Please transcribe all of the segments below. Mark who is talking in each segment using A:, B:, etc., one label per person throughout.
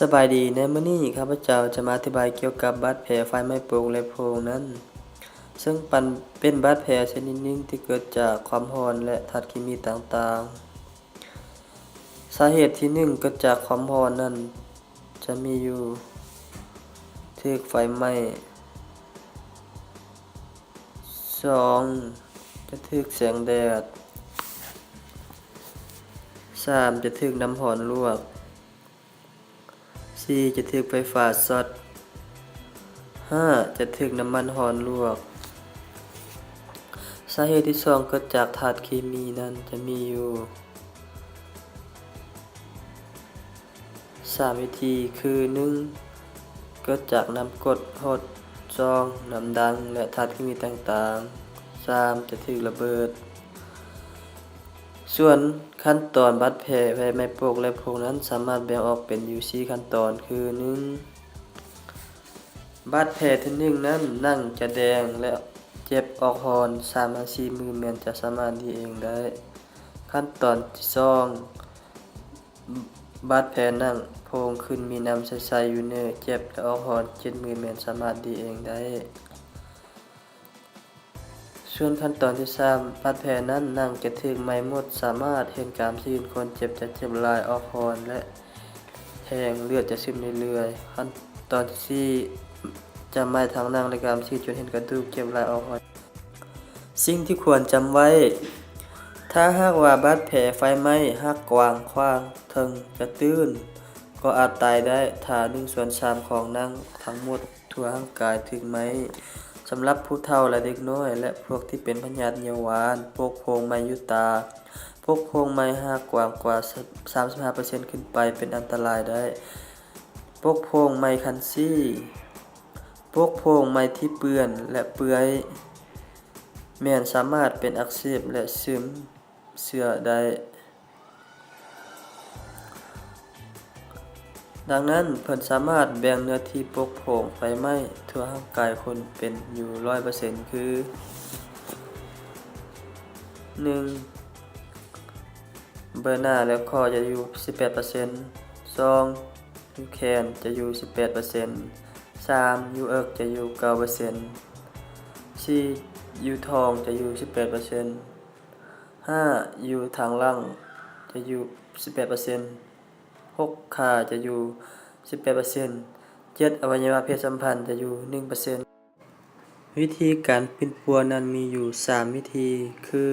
A: สบายดีในมื้อนี้ข้าพเจ้าจะมาอธิบายเกี่ยวกับบาดแผลไฟไหม้โป่งและโพรงนั้นซึ่งเป็นบาดแผลชนิดหนึ่งที่เกิดจากความร้อนและธาตุเคมีต่างๆสาเหตุที่1เกิดจากความร้อนนั้นจะมีอยู่ถูกไฟไหม้2จะถูกแสงแดด3จะถูกน้ำร้อนลวก4จะถูกไฟฟ้าช็อต5จะถูกน้ำมันร้อนลวกสาเหตุที่2เกิดจากธาตุเคมีนั้นจะมีอยู่3วิธีคือ1เกิดจากน้ำกรดฮด2น้ำดังและธาตุเคมีต่างๆ3จะถูกระเบิดส่วนขั้นตอนบาดแผลไฟไหม้โป่งและโพรงนั้นสามารถแบ่งออกเป็นอยู่4ขั้นตอนคือ1บาดแผลที่1นั้นนั่งจะแดงและเจ็บออกร้อน 3-4 มื้อแม้นจะสามารถดีเองได้ขั้นตอนที่2บาดแผลนั่งโพงขึ้นมีน้ำใสๆอยู่เนื้อเจ็บและออกร้อน7 มื้อแม้นสามารถดีเองได้ส่วนขั้นตอนที่3บาดแผลนั้นนั่งจะถูกไหม้หมดสามารถเห็นกามที่คนเจ็บจะเจ็บหลายออกร้อนและแห้งเลือดจะซึมเรื่อยๆขั้นตอนที่4จะไหม้ทั้งนั่งและกามที่จนเห็นกระดูกเจ็บหลายออกร้อนสิ่งที่ควรจำไว้ถ้าหากว่าบาดแผลไฟไหม้หักกว้างขวางถึงจะตื้นก็อาจตายได้ถ้า1/3ของนั่งทั้งหมดทั่วร่างกายถูกไหม้สำหรับผู้เฒ่าและเด็กน้อยและพวกที่เป็นพยาธิเยาว์วานพวกโพรงไหม้อยู่ตาพวกโพรงไหม้หักกว้างกว่า 35% ขึ้นไปเป็นอันตรายได้พวกโพรงไหม้คันซี่พวกโพรงไหม้ที่เปื้อนและเปื่อยแม้นสามารถเป็นอักเสบและซึมเชื้อได้ดังนั้นเพิ่นสามารถแบ่งเนื้อที่ปกโผงไฟไหม้ทั่วร่างกายคนเป็นอยู่ 100% คือ 1. เบอร์หน้าและคอจะอยู่ 18% 2. อยู่แขนจะอยู่ 18% 3. อยู่เอิกจะอยู่ 9% 4. อยู่ท้องจะอยู่ 18% 5. อยู่ทางหลังจะอยู่ 18% 6. ขาจะอยู่ 18% 7. อวัยวะเพศสัมพันธ์จะอยู่ 1% วิธีการปิดปัวนั้นมีอยู่3วิธีคือ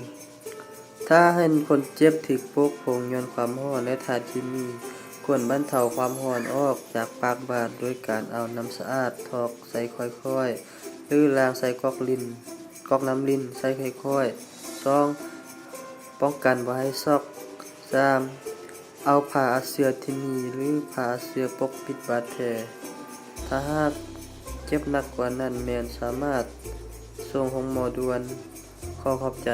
A: 1. ถ้าเห็นคนเจ็บถูกปกโผงย้อนความร้อนและธาตุเคมีควรบรรเทาความร้อนออกจากปากบาดโดยการเอาน้ำสะอาดทอกใส่ค่อยๆหรือล้างใส่ก๊อกน้ำลิ้นใส่ค่อยๆ 2. ป้องกันบ่ให้ช็อก 3. เอาผ้าอัดเชื้อที่มีหรือผ้าเชื้อปกปิดบาดแผลถ้าหากเจ็บหนักกว่านั้นแม่นสามารถส่งโรงหมอด่วนขอขอบใจ